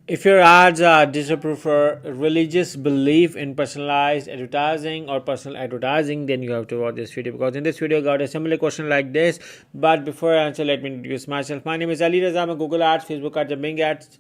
If your ads are disapproved for religious belief in personalized advertising or personal advertising, then you have to watch this video, because in this video I got a similar question like this. But before I answer, let me introduce myself. My name is Ali Raza. I'm a Google Ads, Facebook Ads, and Bing Ads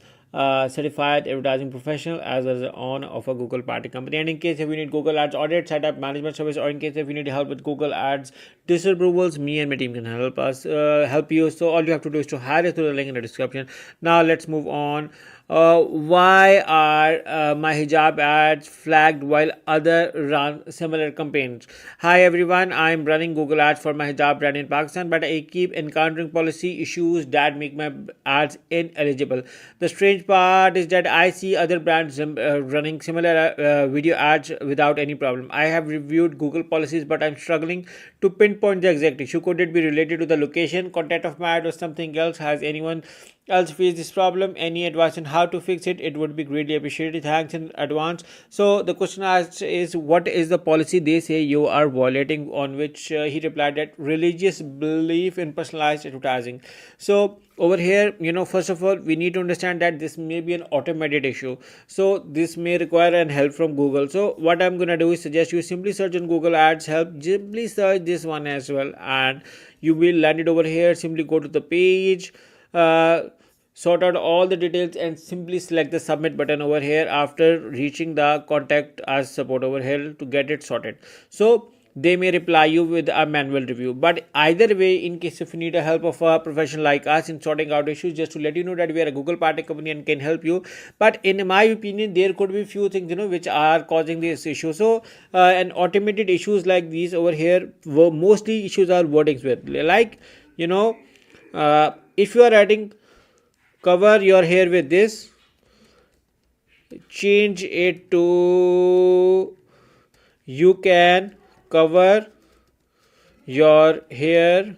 certified advertising professional, as well as the owner of a Google party company. And in case if you need Google Ads audit, setup, management service, or in case if you need help with Google Ads disapprovals, me and my team can help you. So all you have to do is to hire us through the link in the description. Now let's move on. Why are my hijab ads flagged while other run similar campaigns? Hi everyone, I'm running Google ads for my hijab brand in Pakistan, but I keep encountering policy issues that make my ads ineligible. The strange part is that I see other brands running similar video ads without any problem. I have reviewed Google policies, but I'm struggling to pinpoint the exact issue. Could it be related to the location, content of my ad, or something else? Has anyone else face this problem? Any advice on how to fix it? It would be greatly appreciated. Thanks in advance. So the question asked is, what is the policy they say you are violating? On which he replied that religious belief in personalized advertising. So over here, first of all, we need to understand that this may be an automated issue, so this may require an help from Google. So what I'm gonna do is suggest you simply search on Google Ads help, simply search this one as well, and you will land it over here. Simply go to the page, sort out all the details, and simply select the submit button over here after reaching the contact us support over here to get it sorted. So they may reply you with a manual review. But either way, in case if you need a help of a professional like us in sorting out issues, just to let you know that we are a Google party company and can help you. But in my opinion, there could be few things which are causing this issue. So and automated issues like these over here, mostly issues are wordings with, like if you are adding cover your hair with this, change it to you can cover your hair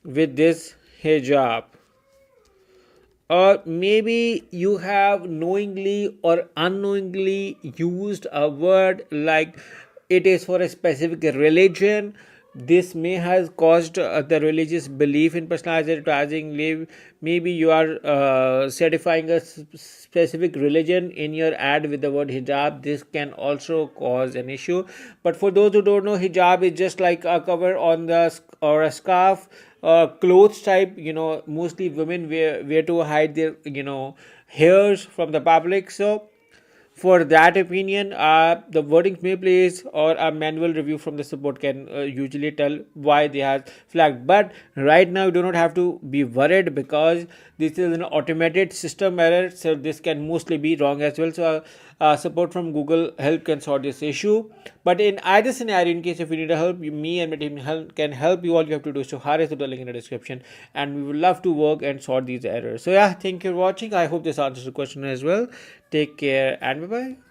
with this hijab. Or maybe you have knowingly or unknowingly used a word like it is for a specific religion. This may have caused the religious belief in personalized advertising. Maybe you are certifying a specific religion in your ad with the word hijab. This can also cause an issue. But for those who don't know, hijab is just like a cover on the or a scarf, clothes type. Mostly women wear to hide their hairs from the public. So for that opinion, the wordings may place, or a manual review from the support can usually tell why they have flagged. But right now you do not have to be worried, because this is an automated system error, so this can mostly be wrong as well. So support from Google help can sort this issue. But in either scenario, in case if you need help, me and my team can help you. All you have to do is to hire us through the link in the description, and we would love to work and sort these errors. So yeah, thank you for watching. I hope this answers the question as well. Take care and bye bye.